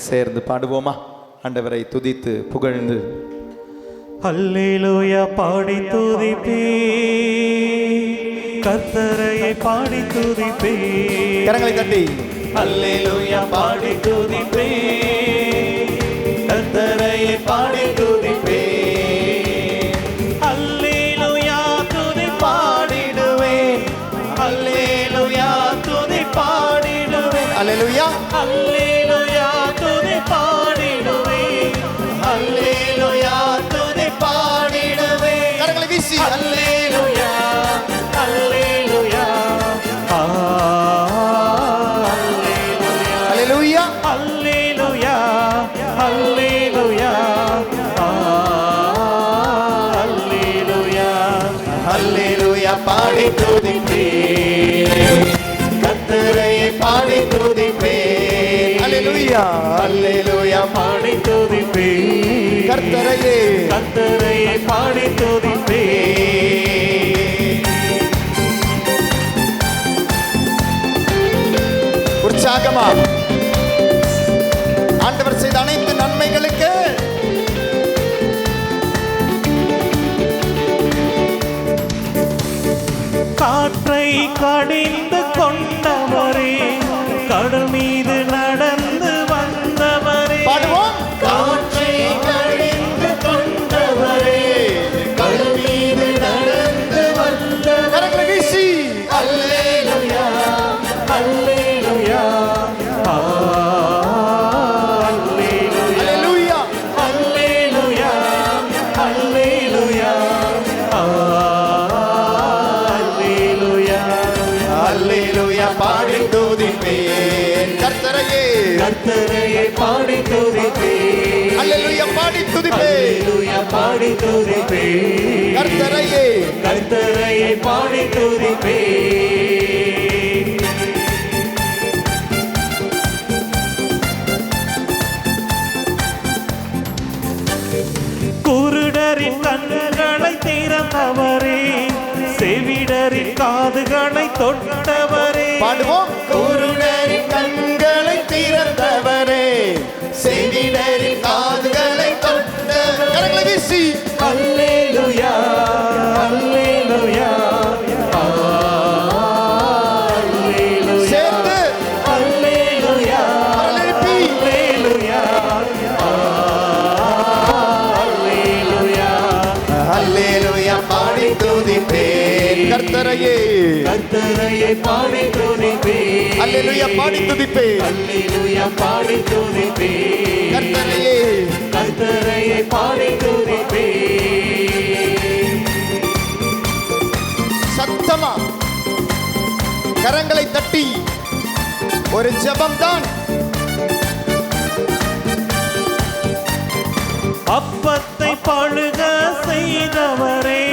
சேர்ந்து பாடுவோமா? ஆண்டவரை துதித்து புகழ்ந்து அல்லேலூயா பாடி துதிப்பே, கர்த்தரையை பாடி துதிப்பே. கரங்களை தட்டி அல்லேலூயா பாடி துதிப்பே, கர்த்தரையை பாடி துதிப்பே. அல்லேலூயா துதி பாடிடுவேன், அல்லேலூயா துதி பாடிடுவேன். அல்லேலூயா அல்லேலூயா துதி பாடிடுவேன், அல்லேலூயா துதி பாடிடுவேன். கரங்களை வீசி அல்லேலூயா அல்லேலூயா அல்லேலூயா அல்லேலூயா அல்லேலூயா அல்லேலூயா அல்லேலூயா பாடி துதிப்பேன், கர்த்தரையை பாடி துதிப்பேன். அல்லேலூயா அல்லேலூயா பாடி துதிப்பேன், கர்த்தரையே கர்த்தரையை பாடி துதிப்பேன். உற்சாகமா ஆண்டவர் செய்த அனைத்து நன்மைகளுக்கு காற்றை கடிந்து கொண்டவரே, கடல் மீது நடந்து வந்தவரே. பாடுவோம். காற்றை கடிந்து கொண்டவரே, கடல் மீது நடந்து வந்தவரே. கரங்களை வீசி அல்லேலூயா அல்லேலூயா அல்லேலூயா அல்லேலூயா அல்லேலூயா அல்லேலூயா அல்லேலூயா பாடி துதிப்பேன் கர்த்தரையே. கர்த்தரையை பாடி துதிப்பேன், அல்லேலூயா பாடி துதிப்பேன் அல்லேலூயா பாடி துதிப்பேன். கர்த்தரையே. கர்த்தரையை பாடி துதிப்பேன். குருடரின் கண்களை திறந்தவரே, செவிடரின் காதுகளை தொட்டவரே. பாடுவோம். குருடரின் கண்களை திறந்தவரே, செவிடரின் காதுகளை தொட்டவரே. கரங்களை வீசி அல்லேலூயா அல்லேலூயா அல்லேலூயா சேர்ந்து அல்லேலூயா எழுப்பி அல்லேலூயா அல்லேலூயா அல்லேலூயா பாடி துதிப்பேன் கர்த்தரையே. கர்த்தரையை பாடி துதிப்பேன், அல்லேலூயா பாடி துதிப்பேன் அல்லேலூயா பாடி துதிப்பேன். கர்த்தரையே. கர்த்தரையை பாடி துதிப்பேன். சத்தமா கரங்களை தட்டி ஒரு ஜெபம்தான். அப்பத்தை பழுக செய்தவரே,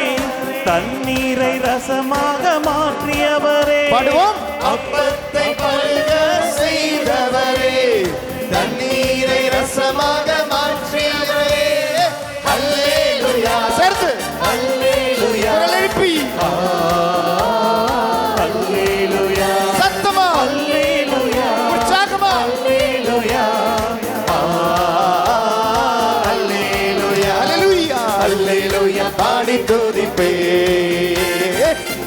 தண்ணீரை ரசமாக மாற்றியவரே. பாடுவோம். அப்பத்தை பழுக செய்தவரே, தண்ணீரை ரசமாக மாற்றியவரே. அல்லேலூயா சேர்ந்து அல்லேலூயா குரல் எழுப்பி அல்லேலூயா சத்தமா அல்லேலூயா உற்சாகமா அல்லேலூயா அல்லேலூயா அல்லேலூயா அல்லேலூயா பாடி துதிப்பேன்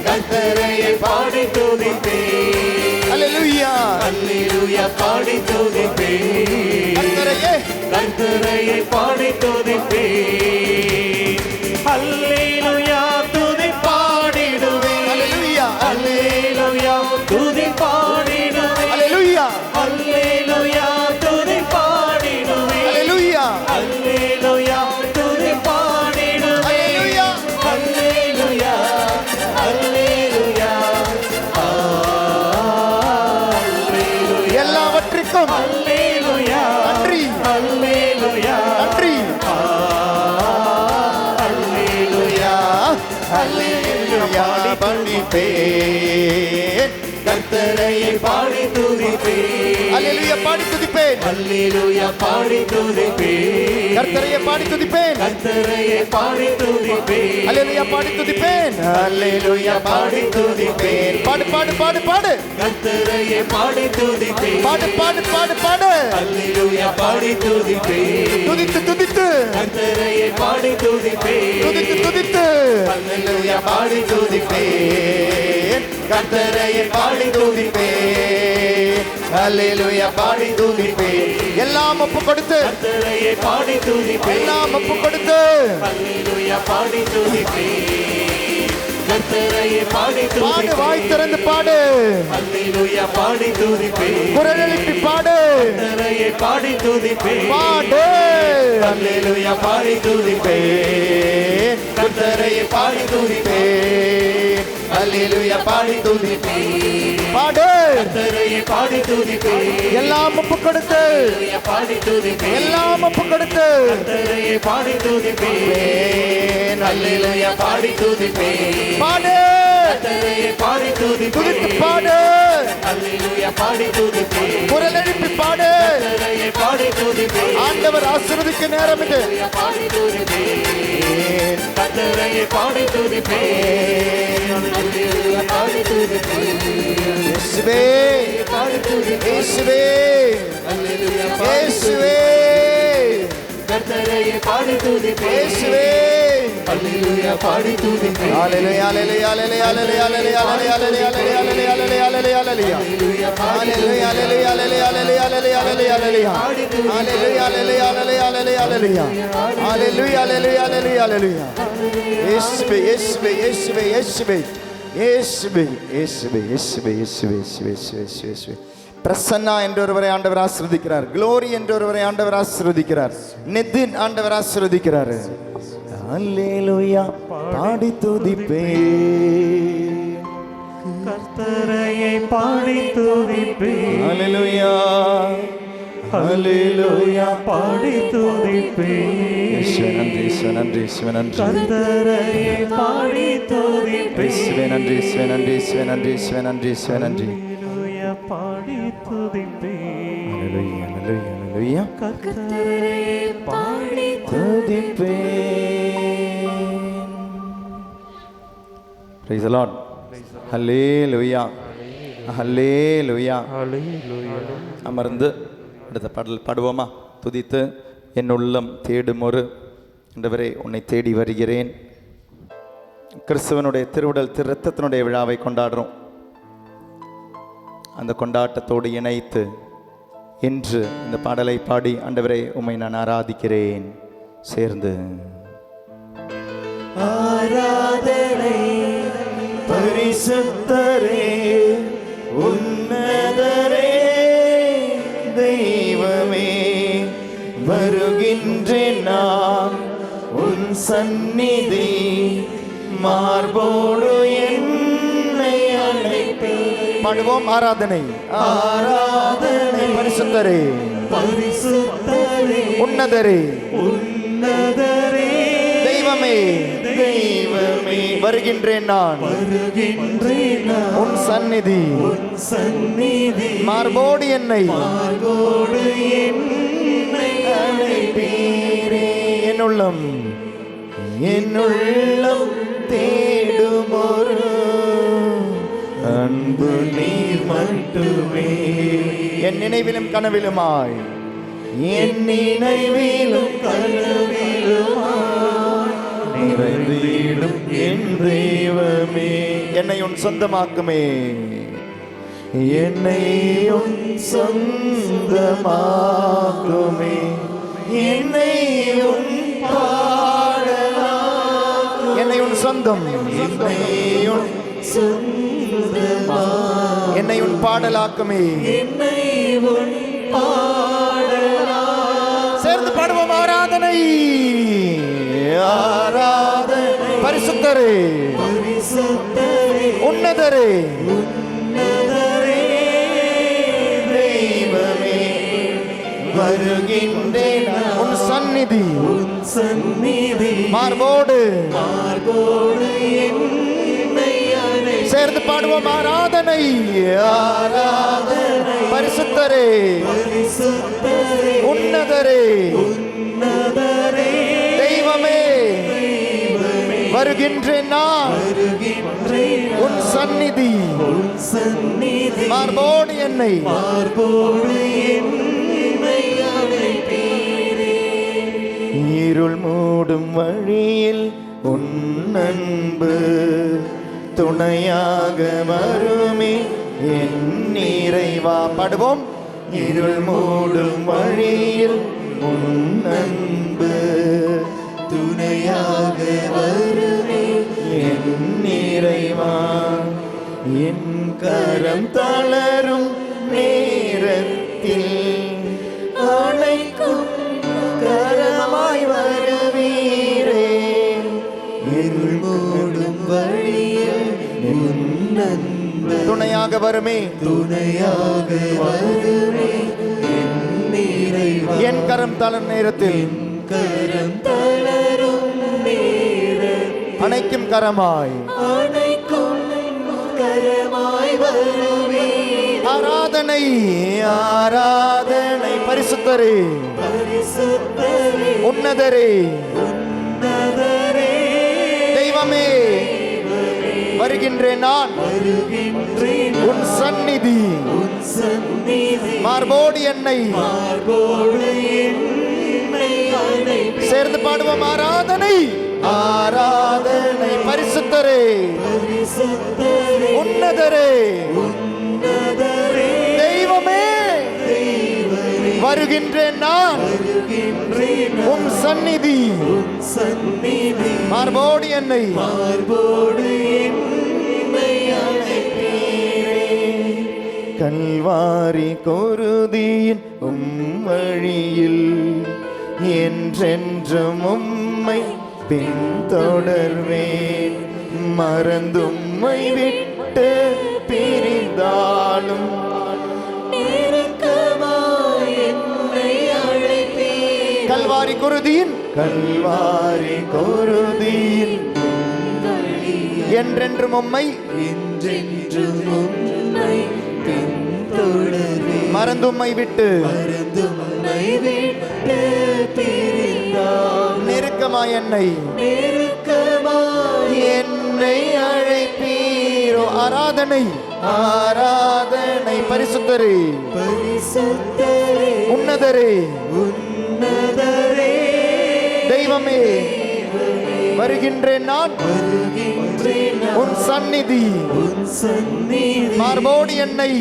கர்த்தரையை பாடி துதிப்பேன். அல்லேலூயா அல்லேலூயா பாடி துதிப்பேன், கர்த்தரையே. கர்த்தரையை பாடி துதிப்பேன். அல்லேலூயா துதி பாடிடுவேன், அல்லேலூயா அல்லேலூயா துதி பாடிடுவேன். அல்லேலூயா அல்லேலூயா துதி பாடிடுவேன், அல்லேலூயா அல்லேலூயா துதி பாடிடுவேன். அல்லேலூயா அல்லேலூயா அல்லேலூயா எல்லாவற்றிற்கும் அல்லேலூயா நன்றி அல்லேலூயா நன்றி அல்லேலூயா அல்லேலூயா பாடிப்பேன் கர்த்தரையே பாடி துதிப்பேன். அல்லேலூயா பாடி துதிப்பேன். அல்லேலூயா பாடி துதிப்பேன். கர்த்தரையே பாடி துதிப்பேன். கர்த்தரையே பாடி துதிப்பேன். அல்லேலூயா பாடி துதிப்பேன். அல்லேலூயா பாடி துதிப்பேன். பாடு பாடு பாடு பாடு. கர்த்தரையே பாடி துதிப்பேன். பாடு பாடு பாடு பாடு. அல்லேலூயா பாடி துதிப்பேன். துதித்து துதித்து. கர்த்தரையே பாடி துதிப்பேன். துதித்து துதித்து. அல்லேலூயா பாடி துதிப்பேன். கர்த்தரையே பாடி துதிப்பேன். அல்லேலூயா பாடி துதிப்பேன். எல்லாம் ஒப்பு கொடுத்து. கர்த்தரையே பாடி துதிப்பேன். எல்லாம் ஒப்பு கொடுத்து. அல்லேலூயா பாடி துதிப்பேன். கர்த்தரையே பாடி பாடு, துதிப்பேன். வாய் திறந்து பாடு. அல்லேலூயா பாடி துதிப்பேன். குரல் எழுப்பி பாடு. கர்த்தரையே பாடி துதிப்பேன். பாடு. அல்லேலூயா பாடி துதிப்பேன். கர்த்தரையே பாடி துதிப்பேன். அல்லேலூயா பாடி துதிப்பேன். பாடு. கர்த்தரையே பாடி துதிப்பேன். எல்லாம் ஒப்பு கொடுத்து. அல்லேலூயா பாடி துதிப்பேன். எல்லாம் ஒப்பு கொடுத்து. கர்த்தரையே பாடி துதிப்பேன். அல்லேலூயா பாடி துதிப்பேன். பாடு. கர்த்தரையே பாடி துதித்து துதிப்பேன். பாடு. அல்லேலூயா பாடி துதிப்பேன். குரல் எழுப்பி பாடு. கர்த்தரையே பாடி துதிப்பேன். ஆண்டவர் ஆசீர்வதிக்க நேரம் இது. பாடி துதிப்பேன். கர்த்தரையே பாடி துதிப்பேன். அல்லேலூயா பாடி துதிப்பேன். இயேசுவே, பாடி துதிப்பேன். இயேசுவே, அல்லேலூயா பாடி இயேசுவே, கர்த்தரையே பாடி துதிப்பேன். இயேசுவே. அல்லேலூயா பாடி துதிப்பேன். ஹalleluya ஹalleluya ஹalleluya ஹalleluya ஹalleluya ஹalleluya ஹalleluya ஹalleluya ஹalleluya ஹalleluya அல்லேலூயா பாடி ஹalleluya ஹalleluya ஹalleluya ஹalleluya ஹalleluya ஹalleluya ஹalleluya ஹalleluya ஹalleluya ஹalleluya ஹalleluya ஹalleluya இயேசுவே இயேசுவே இயேசுவே இயேசுவே இயேசுவே இயேசுவே இயேசுவே இயேசுவே இயேசுவே இயேசுவே பிரசன்னா என்ற ஒருவரை ஆண்டவர் ஆசீர்வதிக்கிறார். க்ளோரி என்ற ஒருவரை ஆண்டவர் ஆசீர்வதிக்கிறார். நிதின் ஆண்டவர் ஆசீர்வதிக்கிறார். அல்லேலூயா பாடி துதிப்பேன். கர்த்தரையே பாடி துதிப்பேன். அல்லேலூயா அல்லேலூயா பாடி துதிப்பேன். இயேசுவே நன்றி, இயேசுவே நன்றி, இயேசுவே நன்றி. கர்த்தரையே பாடி துதிப்பேன். இயேசுவே நன்றி, இயேசுவே நன்றி, இயேசுவே நன்றி, இயேசுவே நன்றி, இயேசுவே நன்றி. அல்லேலூயா பாடி துதிப்பேன். அல்லேலூயா அல்லேலூயா அல்லேலூயா கர்த்தரையே பாடி துதிப்பேன். Praise the Lord. ஹல்லேலூயா ஹல்லேலூயா. அல்லேலூயா. அமர்ந்து அடுத்த பாடல் பாடுவோமா? துதித்து என் உள்ளம் தேடும் ஒரு ஆண்டவரே உன்னை தேடி வருகிறேன். கிறிஸ்துவனுடைய திருவுடல் திரு இரத்தத்தினுடைய விழாவை கொண்டாடுறோம். அந்த கொண்டாட்டத்தோடு இணைத்து இன்று இந்த பாடலை பாடி ஆண்டவரே உம்மை நான் ஆராதிக்கிறேன். சேர்ந்து ஆராதனை பரிசுத்தரே உன்னதரே தெய்வமே வருகின்றேன் நான் உன் சந்நிதி மார்போடு என்னை அழைப்பேன். பாடுவோம் ஆராதனை ஆராதனை பரிசுத்தரே பரிசுத்தரே உன்னதரே உன்னதரே தெய்வமே தெய்வமே வருகின்றேன் நான் வருகின்றேன் நான் உன் சந்நிதி உன் சந்நிதி மார்போடு என்னை மார்போடு என்னை அழைப்பீரே. என் உள்ளம் தேடும் ஒரு அன்பு நீர் மட்டுமே என் நினைவிலும் கனவிலுமாய் என் நினைவிலும் கனவிலுமாய் நிறைந்திடும் என் தெய்வமே. என்னை உன் சொந்தமாக்குமே என்னை உன் சொந்தமாக்குமே. என்னை உன் பாடலாக்குமே. என்னை உன் சொந்தம் என்னை உன் சொந்தமா என்னை உன் பாடலாக்குமே. என்னை உன் பாடலா. சேர்ந்து பாடுவோம் ஆராதனை ஆராதனை பரிசுத்தரே பரிசுத்தரே உன்னதரே உன்னதரே தெய்வமே வருகின்றேன் உன் சந்நிதி உன் சந்நிதி மார்போடு மார்போடு என்னை அழைப்பீரே. சேர்ந்து பாடுவோம். ஆராதனை ஆராதனை பரிசுத்தரே உன்னதரே தெய்வமே வருகின்றேன் நான் உன் சந்நிதி மார்போடு என்னை இருள் மூடும் வழியில் உன் அன்பு துணையாக வருமே என் இறைவா. பாடுவோம். இருள் மூடும் வழியில் உன் அன்பு துணையாக வருமே என் இறைவா. என் கரம் தளரும் நேரத்தில் அணைக்கும் கரமாய் வருவீரே. இருள் மூடும் வழியில் உன் அன்பு துணையாக வருமே துணையாக வருமே என் இறைவா. என் கரம் தளரும் நேரத்தில் கரம் தளரும் நேரத்தில் அணைக்கும் கரமாய் வருவே. ஆராதனை ஆராதனை பரிசுத்தரே உன்னதரே தெய்வமே வருகின்றேன் நான் உன் சந்நிதி மார்போடு என்னை சேர்ந்து பாடுவோம். ஆராதனை ஆராதனை பரிசுத்தரே உன்னதரே தெய்வமே வருகின்றேன் நான் உன் சந்நிதி மார்போடு என்னை கல்வாரி குருதியின் வழியில் என்றென்றும் உம்மை பின்தொடர்வேன். மறந்தும்மை விட்டு பிரிந்தாலும் கல்வாரி குருதியின் என்றென்றும் உம்மை மறந்தும்மை விட்டு நெருக்கமாய் என்னை அழைப்பீரோ. ஆராதனை ஆராதனை பரிசுத்தரே உன்னதரே தெய்வமே வருகின்றேன் நான் உன் சந்நிதி மார்போடு என்னை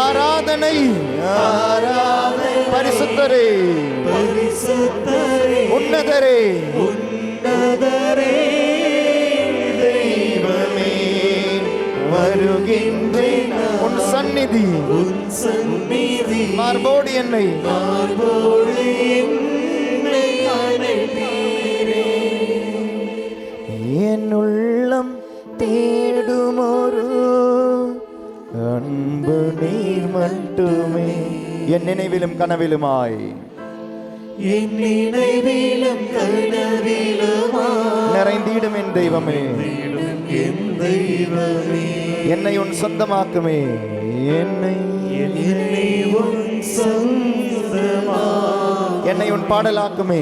ஆராதனை ஆராதனை பரிசுத்தரே உன்னதரே தெய்வமே வருகின்றேன் உன் சந்நிதி மார்போடு என்னை என் உள்ளம் தேடுமொரு அன்பு நீர் மட்டுமே. என் நினைவிலும் கனவிலுமாய் நிறைந்திடும் என் தெய்வமே என்னை உன் சொந்தமாக்குமே. என்னை உன் பாடலாக்குமே.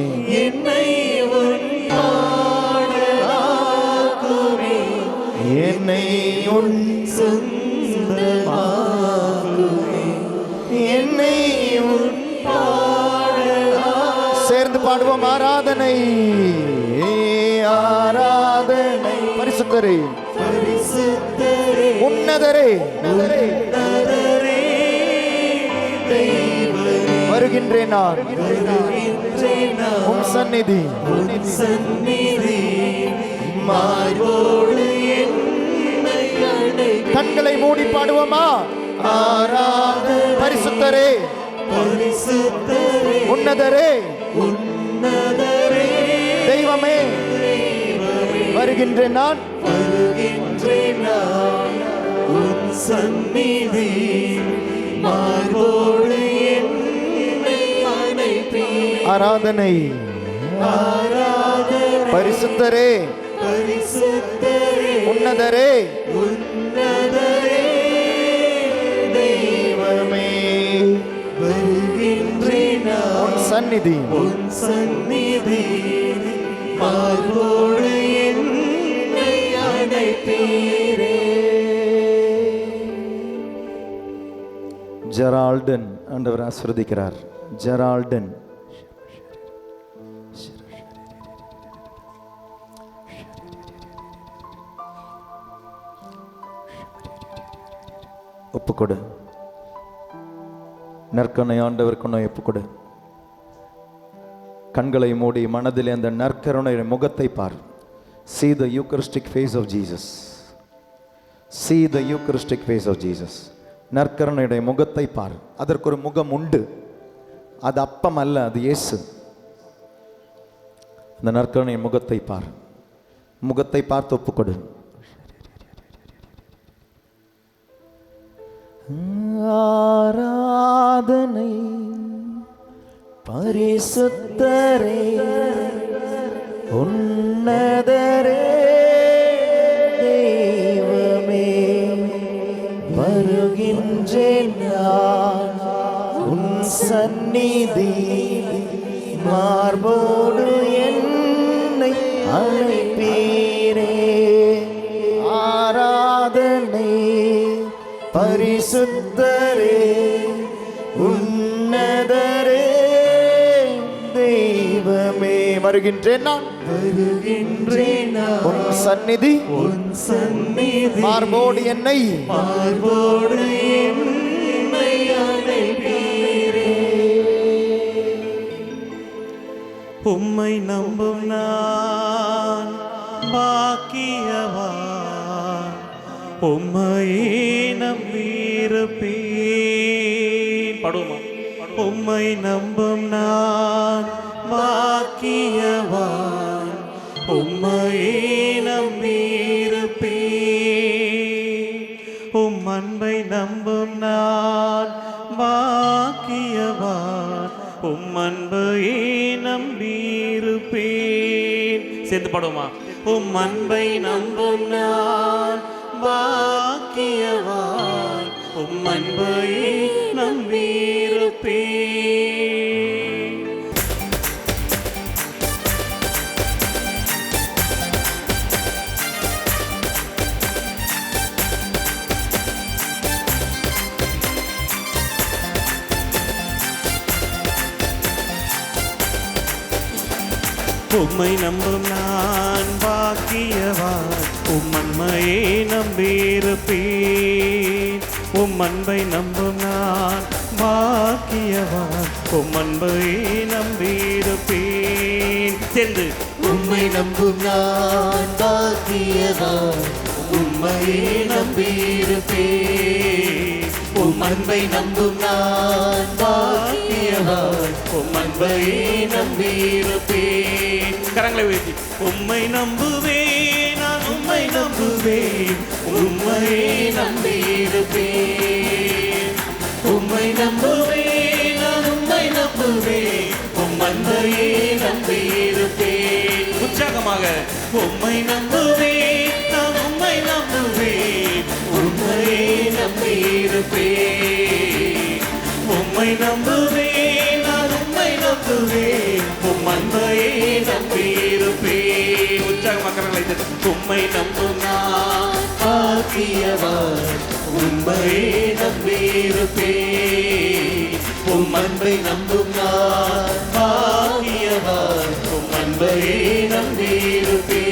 என்னை உன் என்னை உன் சேர்ந்து பாடுவோம். ஆராதனை ஆராதனை பரிசுத்தரே உன்னதரே வருகின்றேன் நான் உன் சந்நிதி கண்களை மூடி பாடுவோமா. ஆராதனை பரிசுத்தரே உன்னதரே தெய்வமே வருகின்றேன் நான் உன் சந்நிதி மார்போடு ஆராதனை பரிசுத்தரே பரிசுத்தரே உன்னதரே உன்னதரே தெய்வமே வருகின்றேன் உன் சந்நிதி உன் சந்நிதி மார்போடு என்னை அழைப்பீரே. ஜெரால்டன் ஆண்டவர் ஆசீர்வதிக்கிறார். ஜெரால்டன் ஒப்புக்கொடு. நற்கருணை ஆண்டவர் கொண்டை ஒப்புக்கொடு. கண்களை மூடி மனதில் அந்த நற்கருணை முகத்தை பார். See the Eucharistic face of Jesus. See the Eucharistic face of Jesus. நற்கருணையுடைய முகத்தை பார். அதற்கு ஒரு முகம் உண்டு. அது அப்பம் அல்ல, அது இயேசு. அந்த நற்கருணை முகத்தை பார். முகத்தை பார்த்து ஒப்புக்கொடு. ஆராதனை பரிசுத்தரே உன்னதரே தெய்வமே வருகின்றேன் நான் உன் சந்நிதி மார்போடு என்னை அழைப்பீரே. ஆராதனை பரிசுத்தரே உன்னதரே தெய்வமே வருகின்றேன் நான் உன் சந்நிதி மார்போடு என்னை அழைப்பீரே. உம்மை நம்பும் நான் பாக்கியவான் உம்மையே நம்பியிருப்பேன். படுமா? உம்மை நம்பும் நான் பாக்கியவான் உம்மையே நம்பியிருப்பேன். உம் அன்பை நம்பும் நான் பாக்கியவான் உம் அன்பையே நம்பியிருப்பேன். சேர்ந்து பாடுமா? உம் அன்பை நம்பும் நான் பாக்கியவான் உம் அன்பையே நம்பியிருப்பேன். உம்மை நம்பும் நான் பாக்கியவான் உம் அன்பையே நம்பியிருப்பேன். உம் அன்பை நம்பும் நான் பாக்கியவான் உம் அன்பையே நம்பியிருப்பேன். சேர்ந்து உம்மை நம்பும் நான் பாக்கியவான் உம்மையே நம்பியிருப்பேன். உம் அன்பை நம்பும் நான் பாக்கியவான் உம் அன்பையே நம்பியிருப்பேன். கரங்களை உயர்த்தி உம்மை நம்புவேன் நான் உம்மை நம்புவேன் உம்மையே நம்பியிருப்பேன். உம்மை நம்புவேன் நான் உம்மை நம்புவேன் உம் அன்பையே நம்பியிருப்பேன். உற்சாகமாக உம்மை நம்புவேன் நான் உம்மை நம்புவேன் உம்மையே நம்பியிருப்பேன். உம்மை நம்புவேன் நான் உம்மை நம்புவேன் உம் அன்பையே நம்பியிருப்பேன். உற்சாகமாக உம்மை நம்பும் நான் பாக்கியவான் உம்மையே நம்பியிருப்பேன். உம் அன்பை நம்பும் நான் பாக்கியவான் உம் அன்பையே நம்பியிருப்பேன்.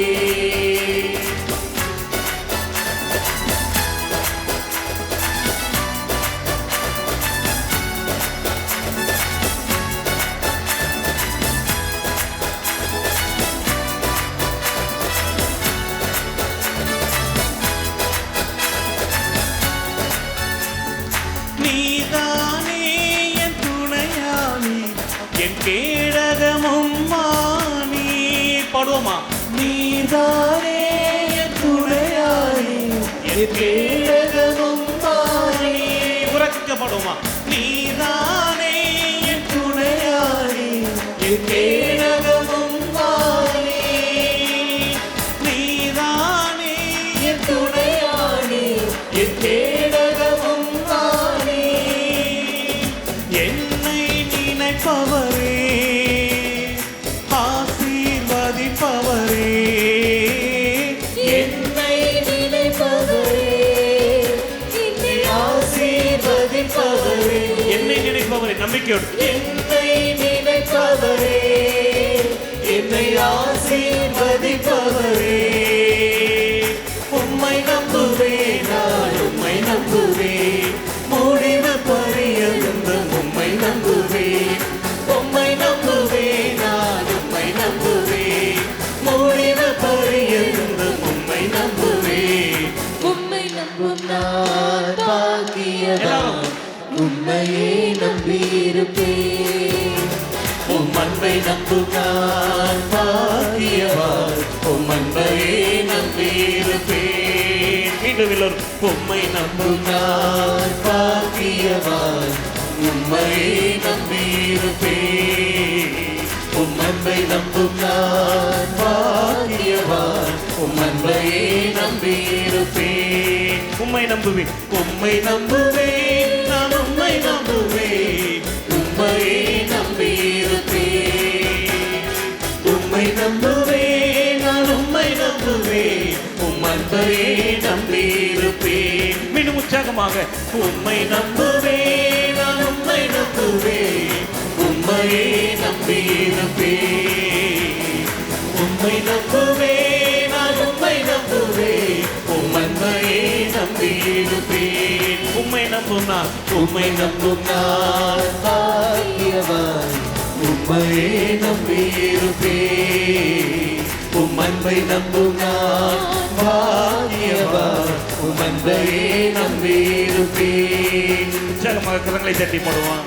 நீதானே என் துணையாளி என் கேடகமும் மானி. பாடுவோமா? நீதானே என் துணையாளி என் கேடகமும் மானி. உறக்க பாடுவோமா? நீதானே என் துணையாளி என் கேடகமும் மானி. நீதானே நம்பிக்கையோடு. என்னை நினைப்பவரே, என்னை ஆசீர்வதிப்பவரே, உம்மை நம்புவேன், நான் உம்மை நம்புவேன், முடிவு பரியந்தம் உம்மை நம்புவேன், உம்மை நம்புவேன், நான் உம்மை நம்புவேன், முடிவு பரியந்தம் உம்மை நம்புவேன். உம்மை நம்பும் நான் பாக்கியவான், உம்மையே நம்பியிருப்பேன். உம் அன்பை நம்பும் நான் பாக்கியவான், உம் அன்பையே நம்பியிருப்பேன். மீண்டும் எல்லோரும். உம்மை நம்பும் நான் பாக்கியவான், உம்மையே நம்பியிருப்பேன். உம் அன்பை நம்பும் நான் பாக்கியவான், உம் அன்பையே நம்பியிருப்பேன். உம்மை நம்புவேன். உம்மை நம்புவேன், நான் உம்மை நம்புவேன், உம்மையே நம்பியிருப்பேன். உம்மை நம்புவேன், நான் உம்மை நம்புவேன், உம் அன்பையே நம்பியிருப்பேன். மீண்டும் உற்சாகமாக. உம்மை நம்புவேன், நான் உம்மை நம்புவேன், உம்மையே நம்பியிருப்பேன். உம்மை நம்புவேன், நான் உம்மை நம்புவேன், உம் அன்பையே நம்பியிருப்பேன். உம்மை நம்பும் நான். உம்மை நம்பும் நான் பாக்கியவான், உம்மையே நம்பியிருப்பேன். உம் அன்பை நம்பும் நான் பாக்கியவான், உம் அன்பையே நம்பியிருப்பேன். உற்சாகமாக கரங்களை தட்டி போடுவான்.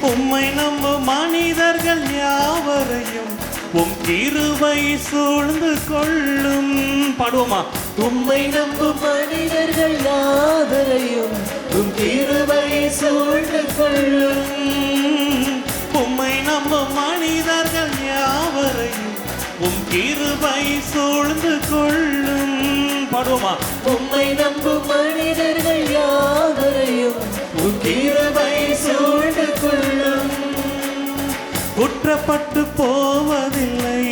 உம்மை நம்பும் மனிதர்கள் யாவரையும் உம் கிருபை சூழ்ந்து கொள்ளும். பாடுவோமா? உம்மை நம்பும் மனிதர்கள் யாவரையும் உம் கிருபை சூழ்ந்து கொள்ளும். உம்மை நம்பும் மனிதர்கள் யாவரையும் உம் கிருபை சூழ்ந்து கொள்ளும். பாடுவோமா? உம்மை நம்பும் மனிதர்கள் யாவரையும் உம் கிருபை சூழ்ந்து கொள்ளும். குற்றப்பட்டு போவதில்லை,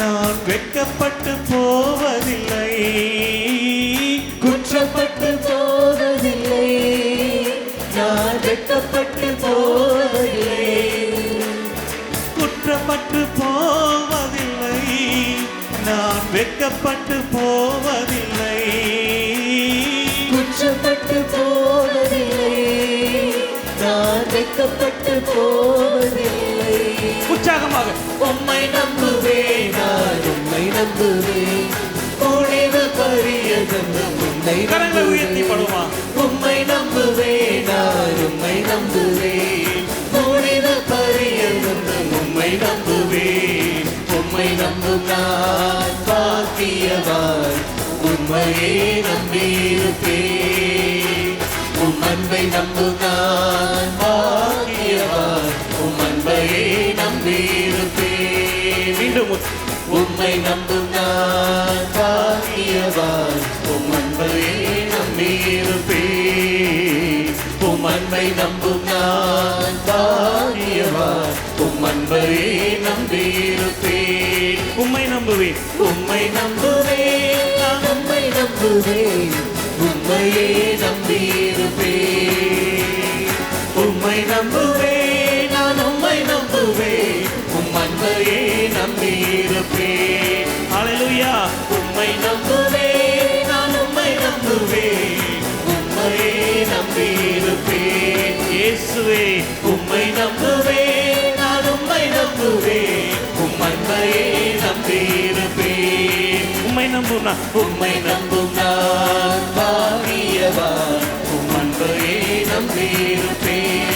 நான் வெட்கப்பட்டு போவதில்லை. குற்றப்பட்டு போவதில்லை, நான் வெட்கப்பட்டு போவதில்லை. குற்றப்பட்டு போவதில்லை, நான் வெட்கப்பட்டு போவதில்லை. குற்றப்பட்டு போவதில்லை, நான் வெட்கப்பட்டு போவதில்லை. உற்சாகமாக. உம்மை நம்புவேன், நான் உம்மை நம்புவேன், முடிவு பரியந்தம் உம்மை கரங்களை உயர்த்தி நம்புவேன். பாடுமா? உம்மை நம்புவேன், நான் உம்மை நம்புவேன், முடிவு பரியந்தம் உம்மை நம்புவேன். உம்மை நம்பும் நான் பாக்கியவான், உம்மையே நம்பியிருப்பேன். உம் அன்பை நம்பும் நான் பாக்கியவான், உம் அன்பையே நம்பியிருப்பேன். மீண்டும் உம்மை நம்பும் நான் பாக்கியவான், உம் அன்பையே நம்பியிருப்பேன். உம் அன்பை நம்பும் நான் பாக்கியவான், உம் அன்பையே நம்பியிருப்பேன். உம்மை நம்புவேன். உம்மை நம்புவேன், நான் உம்மை நம்புவேன், உம்மையே நம்பியிருப்பேன். உம்மை நம்புவேன், நான் உம்மை நம்புவேன், உம் அன்பையே நம்பியிருப்பேன். ஹல்லேலூயா. உம்மை நம்புவேன், நான் உம்மை நம்புவேன், உம்மையே நம்பியிருப்பேன். இயேசுவே. உம்மை நம்புவேன், நான் உம்மை நம்புவேன், உம் அன்பையே நம்பியிருப்பேன். உம்மை நம்பும் நான். உம்மை நம்பும் நான் பாக்கியவான், உம் அன்பையே நம்பியிருப்பேன்.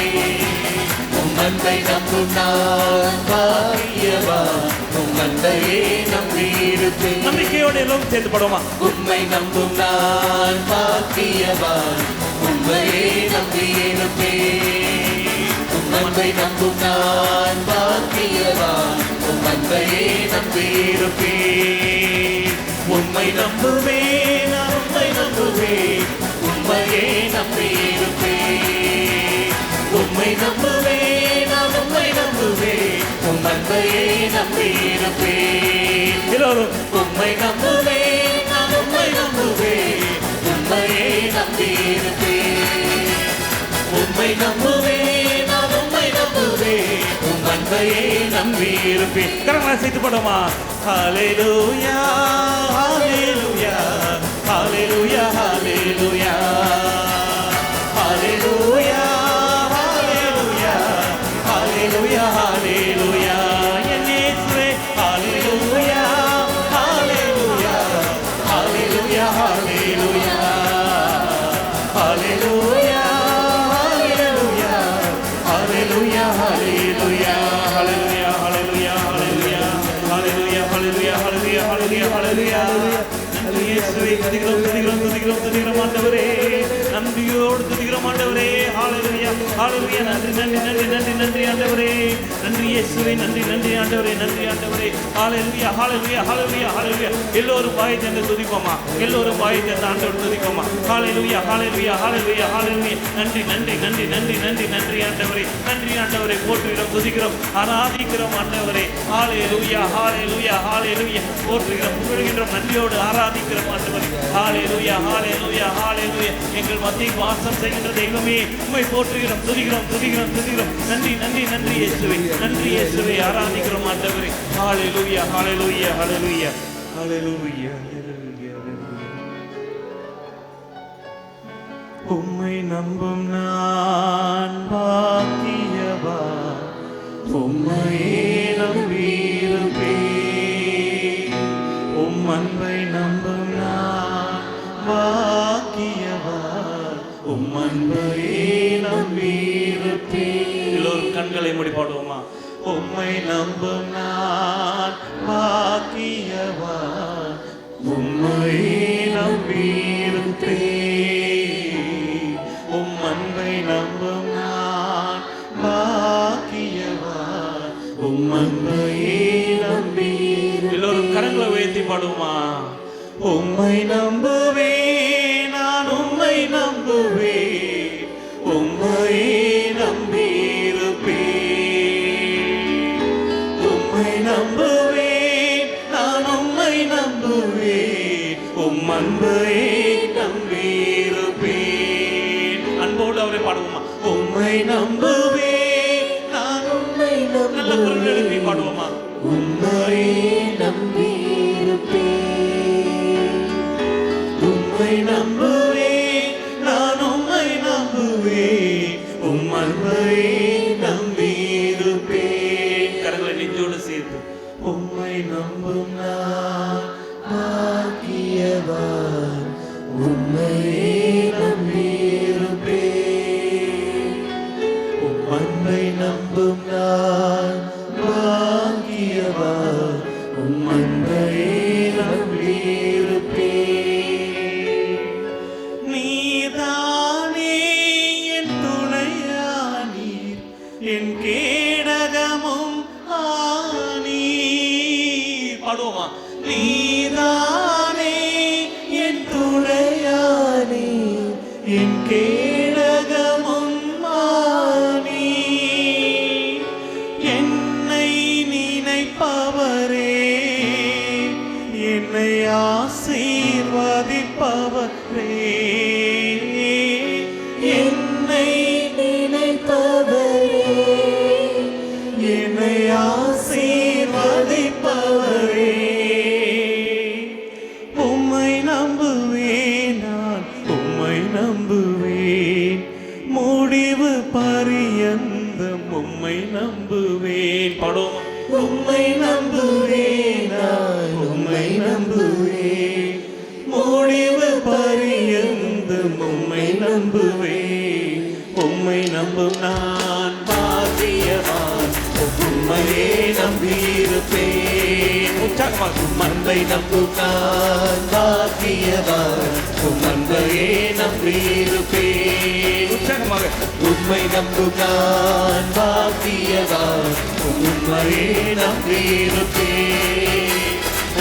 உம் அன்பை நம்பும் நான் பாக்கியவான், உம் அன்பையே நம்பியிருப்பேன். நம்பிக்கையோடு எல்லோரும் சேர்ந்து பாடுவோமா? உம்மை நம்பும் நான் பாக்கியவான், உம்மையே நம்பியிருப்பேன். உம் அன்பை நம்பும் நான் பாக்கியவான், உம் அன்பையே நம்பியிருப்பேன். உம்மை நம்புவேன், நான் உம்மை நம்புவேன், உம்மையே நம்பியிருப்பேன். உம்மை நம்புவேன், அன்பையே நம்பியிருப்பேன். எல்லோரும் உம்மை நம்புவேன், நான் உம்மை நம்புவேன், உம்மையே நம்பியிருப்பேன். உம்மை நம்புவேன், நான் உம்மை நம்புவேன், உம் அன்பையே நம்பியிருப்பேன். கரங்களை சேர்த்து போடுமா? ஹalleluya ஹalleluya ஹalleluya ஹalleluya ஹalleluya ஹalleluya ஹalleluya ஹalleluya இயேசுவே ஹalleluya ஹalleluya ஹalleluya ஹalleluya ஹalleluya ஹalleluya ஹalleluya ஹalleluya ஹalleluya ஹalleluya ஹalleluya ஹalleluya ஹalleluya ஹalleluya ஹalleluya நன்றி இயேசுவே துதிக்கிறோம் துதிக்கிறோம் துதிக்கிறோம் துதிக்கிறோம் ஆண்டவரே நன்றியோடு துதிக்கிறோம் ஆண்டவரே ஹalleluya ஹalleluya நன்றி நன்றி நன்றி நன்றி நன்றி ஆண்டவரே நன்றி இயேசுவே நன்றி நன்றி ஆண்டவரே நன்றி ஆண்டவரே ஹalleluya ஹalleluya ஹalleluya ஹalleluya எல்லோரும் வாயை திறந்து துதிப்போமா எல்லோரும் வாயை திறந்து ஆண்டவரை துதிப்போமா ஹalleluya ஹalleluya ஹalleluya ஹalleluya நன்றி நன்றி நன்றி நன்றி நன்றி நன்றி ஆண்டவரே நன்றி ஆண்டவரே போற்றுகிறோம் துதிக்கிறோம் ஆராதிக்கிறோம் ஆண்டவரே ஹalleluya ஹalleluya ஹalleluya போற்றுகிறோம் புகழ்கின்றோம் நன்றியோடு ஆராதிக்கிறோம் ஆண்டவரே ஹalleluya ஹalleluya ஹalleluya எங்கள் மத்தியில் வாசம் செய்கின்ற தெய்வமே உம்மை போற்றுகிறோம் துதிக்கிறோம் துதிக்கிறோம் துதிக்கிறோம் நன்றி நன்றி நன்றி இயேசுவே நன்றி இயேசுவே ஆராதிக்கிறோம் ஆண்டவரே ஹalleluya ஹalleluya ஹalleluya ஹalleluya உம்மை நம்பும் நான் பாக்கியவான் உம்மையே நம்பியிருப்பேன் உம் அன்பை நம்பும் நான் பாக்கியவான் உம் அன்பையே நம்பியிருப்பேன் எல்லோரும் கண்களை மூடி பாடுவோமா உம்மை நம்பும் நான் பாக்கியவான் உம்மையே நம்பியிருப்பேன் உம் அன்பை நம்பும் நான் பாக்கியவான் உம் அன்பையே நம்பியிருப்பேன் எல்லோரும் கரங்களை உயர்த்தி பாடுவோமா உம்மை நம்புவேன் நான் உம்மை நம்புவேன் உம்மையே நம்பியிருப்பேன் உம்மை நம்புவேன் நான் உம்மை நம்புவேன் உம் அன்பையே நம்பியிருப்பேன் அன்போடு அவரை பாடுவோமா உம்மை நம்புவேன் நான் உம்மை நம்புவேன் நல்ல குரல் எழுப்பி பாடுவோமா உம்மையே நம்பியிருப்பேன் உம்மை நம்புவேன் நான் உம்மை நம்புவேன் உம் அன்பையே நம்பியிருப்பேன் கரங்களை நெஞ்சோடு சேர்த்து உம்மை நம்பும் நான் பாக்கியவான் உம்மையே நம்பியிருப்பேன் உம் அன்பை நம்பும் நான் பாக்கியவான் உம் அன்பையே நம்பியிருப்பேன் நீதானே என் துணையானீர் என் கேடகமும் ஆனீர் பாடுவோமா நீதானே என் துணையானீர் என் கேடகமும் ஆனீர் என்னை நினைப்பவரே என்னை ஆசீர்வதிப்பவரே என்னை நினைப்பவரே என்னை ஆசீர்வதிப்பவரே உம்மை நம்புவேன் நான் உம்மை நம்புவேன் முடிவு பரியந்தம் உம்மை நம்புவேன் பாடுவோம் உம்மை நம்புவேன் நான் உம்மை நம்புவேன் முடிவு பரியந்தம் உம்மை நம்புவேன் உம்மை நம்பும் நான் பாக்கியவான் உம்மையே நம்பியிருப்பேன் உம் அன்பை நம்பும் நான் பாக்கியவான் உம் அன்பையே நம்பியிருப்பேன் உற்சாகமாக உம்மை நம்பும் நான் பாக்கியவான் உம்மையே நம்பியிருப்பேன்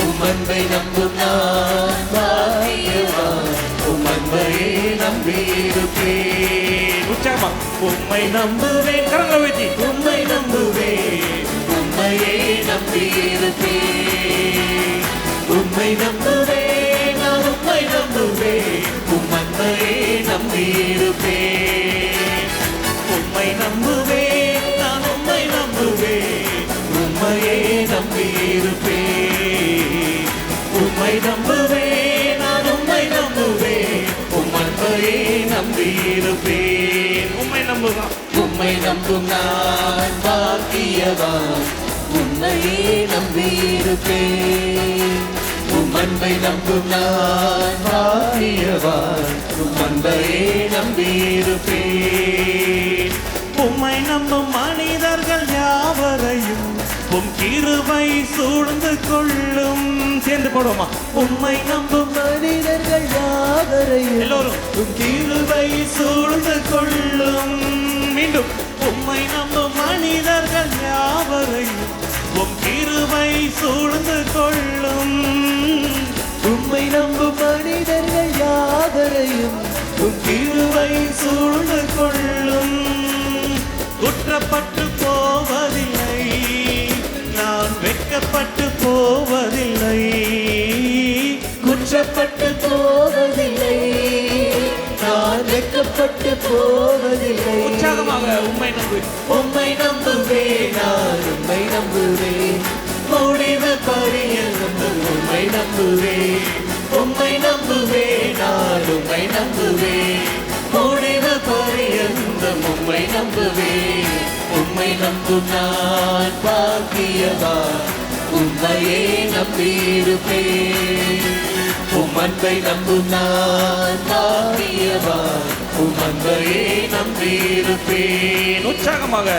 உம் அன்பை நம்பும் நான் பாக்கியவான் உம் அன்பையே நம்பியிருப்பேன் உற்சாகமா உம்மை நம்புவேன் கரங்களை வைத்தி உம்மை நம்புவேன் உம்மை அன்பையே நம்பியிருப்பேன். உம்மை நம்புவேன், நான் உம்மை நம்புவேன், உம் அன்பையே நம்பியிருப்பேன். உம்மை நம்புவேன், நான் உம்மை நம்புவேன், உம்மையே நம்பியிருப்பேன். உம்மை நம்புவேன், நான் உம்மை நம்புவேன், உம் அன்பையே நம்பியிருப்பேன். உம்மை நம்புதான். உம்மை நம்பும் நான் பாக்கியவான். உம்மையே நம்பியிருப்பேன். உம் அன்பை நம்பும் நான் பாக்கியவான். உம் அன்பையே நம்பியிருப்பேன். உம்மை நம்பும் மனிதர்கள் யாவரையும் உம் கிருபை சூழ்ந்து கொள்ளும். சேர்ந்து போடுவோமா? உம்மை நம்பும் மனிதர்கள் யாவரையும் எல்லோரும் உம் கிருபை சூழ்ந்து கொள்ளும். மீண்டும் உம்மை நம்பும் மனிதர்கள் யாவரையும் உம் கிருபை சூழ்ந்து கொள்ளும். உம்மை நம்பும் மனிதர்கள் யாவரையும் உம் கிருபை சூழ்ந்து கொள்ளும். குற்றப்பட்டு போவதில்லை, நான் வெட்கப்பட்டு போவதில்லை. குற்றப்பட்டு போவதில்லை, நான் வெட்கப்பட்டு போவதில்லை. உற்சாகமாக உம்மை நம்பு. உம்மை நம்புவேன், நான் உம்மை நம்புவேன், முடிவு பரியந்தம் உம்மை நம்புவேன். உம்மை நம்புவேன், நான் உம்மை நம்புவேன், முடிவு பரியந்தம் உம்மை நம்புவேன். உம்மை நம்பும் நான் பாக்கியவான். உம்மையே நம்பியிருப்பேன். உம் அன்பை நம்பும் நான் பாக்கியவான். உம் அன்பையே நம்பியிருப்பேன். உற்சாகமாக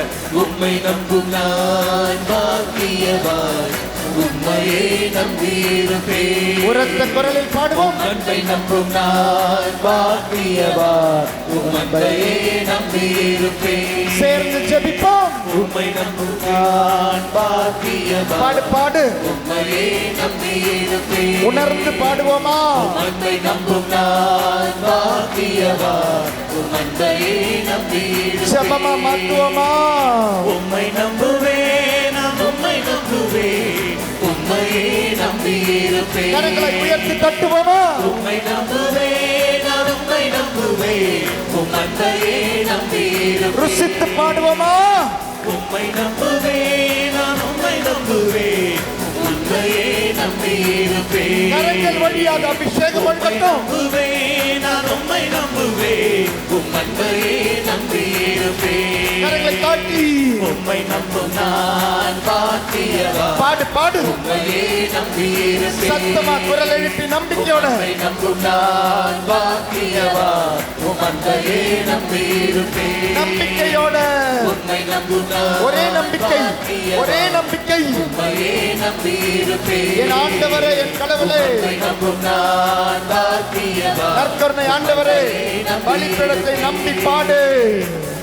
உம்மை நம்பும் நான் பாக்கியவான். உம்மையே நம்பியிருப்பேன். உரத்த குரலில் பாடுவோம். அன்பை நம்பும் நான் பாக்கியவான். உம் அன்பையே நம்பியிருப்பேன். சேர்ந்து ஜெபிப்போம். உம்மை நம்பும் நான் பாக்கியவான். பாடு பாடு. உம்மையே நம்பியிருப்பேன். உணர்ந்து பாடுவோமா? அன்பை நம்பும் நான் பாக்கியவான். உம் அன்பையே நம்பியிருப்பேன். ஜெபமா மாத்துவோமா? உம்மை நம்புவேன், நான் உம்மை நம்புவேன், உம்மையே நம்பியிருப்பேன். கரங்களை உயர்த்தி தட்டுவோமா? உம்மை நம்புவேன், நான் உம்மை நம்புவேன், உம் அன்பையே நம்பியிருப்பேன். ருசித்து பாடுவோமா? உம்மை நம்புவேன், நான் உம்மை நம்புவேன், உம்மையே நம்பியிருப்பேன். கரங்கள் வழியாக அபிஷேகம் பண்ணட்டும். நம்புவேன், நான் உம்மை நம்புவேன், உம் அன்பையே நம்பியிருப்பேன். கரங்களை காட்டி உம்மை நம்பும் நான் பாக்கியவான். பாடு பாடு. உம்மையே நம்பியிருப்பேன். சத்தமா குரல் எழுப்பி நம்பிக்கையோட. உம்மை நம்பும் நான் பாக்கியவான். உம் அன்பையே நம்பியிருப்பேன். நம்பிக்கையோட. உம்மை நம்பும் நான் ஒரே நம்பிக்கை, ஒரே நம்பிக்கை. உம்மையே நம்பியிருப்பேன். என் ஆண்டவரே, என் கடவுளே, உம்மை நம்பும் நான் பாக்கியவான். நற்கருணை ஆண்டவரே, பலிபீடத்தை நம்பி பாடு.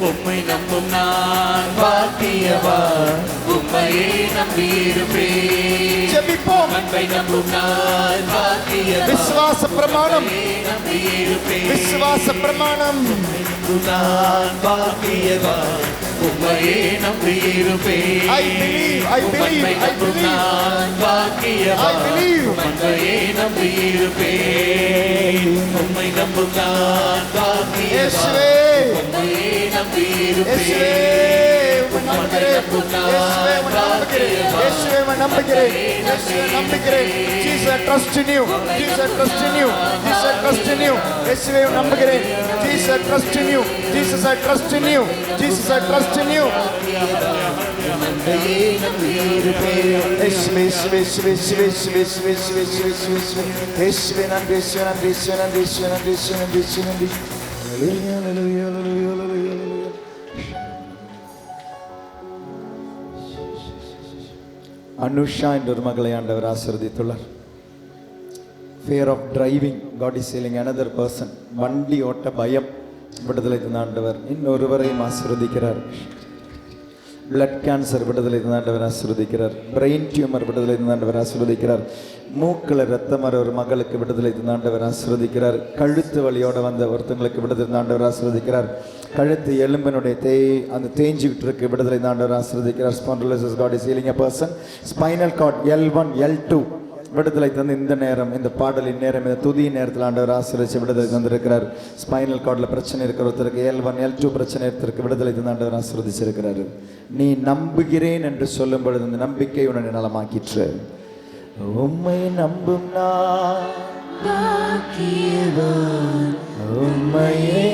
உம்மை நம்பும் நான் பாக்கியவான். உம்மையே நம்பியிருப்பேன். ஜெபிப்போம். அன்பை நம்பும் நான் பாக்கியவான். விசுவாச பிரமாணம், நம்பியிருப்பேன். விசுவாச பிரமாணம். நான் பாக்கியவான். உம்மையே நம்பியிருப்பேன். I believe, I believe, I believe. நான் பாக்கியவான். I believe. உம்மையே நம்பியிருப்பேன். உம்மை நம்பும் நான் பாக்கியவான். இயேசுவே, உம்மையே நம்பியிருப்பேன். இயேசுவே, உம்மை நம்புகிறேன். இயேசுவே, உம்மை நம்புகிறேன். இயேசுவே, உம்மை நம்புகிறேன். இயேசுவே, நம்புகிறேன். Jesus, I trust in you. Jesus, I trust in you. Jesus, I trust in you. இயேசுவே, உம்மை நம்புகிறேன். Jesus, I trust in you. Jesus, I trust in you. Jesus, I trust in you. உம்மையே நம்பியிருப்பேன். இயேசுவே, இயேசுவே, இயேசுவே, இயேசுவே, இயேசுவே, இயேசுவே, இயேசுவே, இயேசுவே, இயேசுவே, இயேசுவே, நன்றி, இயேசுவே, நன்றி, இயேசுவே, நன்றி, இயேசுவே, நன்றி, இயேசுவே, நன்றி, இயேசுவே, நன்றி. Hallelujah, hallelujah, hallelujah, hallelujah, hallelujah. Anusha என்ற ஒரு மகளை ஆண்டவர் ஆசீர்வதித்துள்ளார். Fear of driving, God is healing another person. வண்டி ஓட்ட பயம் விடுதலை தந்த ஆண்டவர் இன்னொருவரையும் ஆசீர்வதிக்கிறார். பிளட் கேன்சர் விடுதலை ஆண்டவர் ஆசீர்வதிக்கிறார். பிரெயின் டியூமர் விடுதலை ஆண்டவர் ஆசீர்வதிக்கிறார். மூக்கில் ரத்தம் வர ஒரு மகளுக்கு விடுதலை ஆண்டவர் ஆசீர்வதிக்கிறார். கழுத்து வலியோட வந்த ஒருத்தங்களுக்கு விடுதலை ஆண்டவர் ஆசீர்வதிக்கிறார். கழுத்து எலும்பினுடைய அந்த தேஞ்சிக்கிட்டு இருக்கு விடுதலை ஆண்டவர் ஆசீர்வதிக்கிறார். Spondylosis God is healing a person. Spinal cord L1 L2 விடுதலை தந்து இந்த நேரம், இந்த பாடலின் நேரம், இந்த துதியின் நேரத்தில் ஆண்டவர் ஆசீர்வதிச்சு விடுதலை தந்திருக்கிறார். ஸ்பைனல் கார்டில் பிரச்சனை இருக்கிற ஒருத்தருக்கு L1 L2 பிரச்சனை இருக்கிறதுக்கு விடுதலை தந்து ஆண்டவர் ஆசீர்வதிச்சிருக்கிறாரு. நீ நம்புகிறேன் என்று சொல்லும் பொழுது அந்த நம்பிக்கை உன்னை நலமாக்கிற்று. உம்மை நம்பும் நான் உம்மையே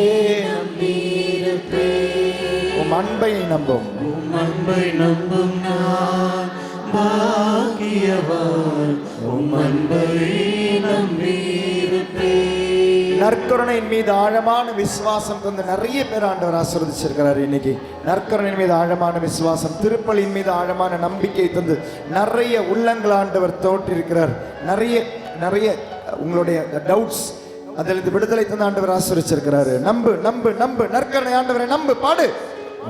நம்பியிருப்பேன். உம் அன்பை நம்பும், உம் அன்பை நம்பும் நான் பாக்கியவான், உம் அன்பை நம்பியிருப்பேன். நற்கருணையின் மீது ஆழமான விசுவாசம் தந்து நிறைய பேர் ஆண்டவர் ஆசீர்வதிச்சிருக்கிறார். இன்னைக்கு நற்கருணையின் மீது ஆழமான விசுவாசம், திருப்பலியின் மீது ஆழமான நம்பிக்கை தந்து நிறைய உள்ளங்கள் ஆண்டவர் தோற்றிருக்கிறார். நிறைய உங்களுடைய டவுட்ஸ் அதில் விடுதலை தந்து ஆண்டவர் ஆசீர்வதிச்சிருக்கிறாரு. நம்பு நம்பு நம்பு, நற்கருணை ஆண்டவரை நம்பு, பாடு.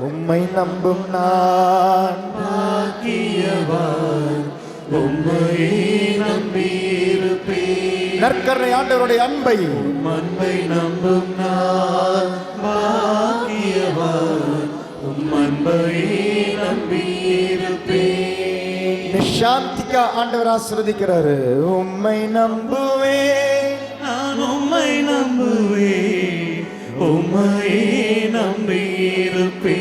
உம்மை நம்பும் நான் பாக்கியவான், உம்மையே நம்பியிருப்பேன். நற்கருணை ஆண்டவருடைய அன்பை, உம் அன்பை நம்பும் நான் பாக்கியவான், உம் அன்பையே நம்பியிருப்பேன். நிஷாந்திகா ஆண்டவர் ஆசீர்வதிக்கிறாரு. உம்மை நம்புவேன், நான் உம்மை நம்புவேன், உம்மையே நம்பியிருப்பேன்.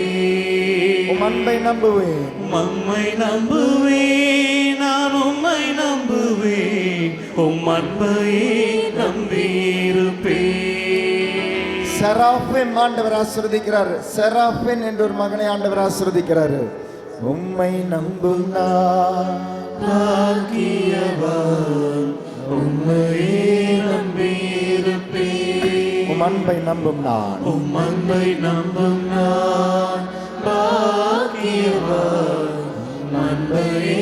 உம் அன்பை நம்புவேன், உம்மை நம்புவேன், நான் உம்மை நம்புவேன், உம் அன்பையே நம்பியிருப்பேன். செராபின் ஆண்டவர் ஆசீர்வதிக்கிறார். செராபின் என்ற ஒரு மகனை ஆண்டவர் ஆசீர்வதிக்கிறாரு. உம்மை நம்பும் நான் பாக்கியவான், உம்மையே நம்பியிருப்பேன். உம் அன்பை நம்பும் நான், உம் அன்பை நம்பும் நான் பாக்கியவான், உம் அன்பையே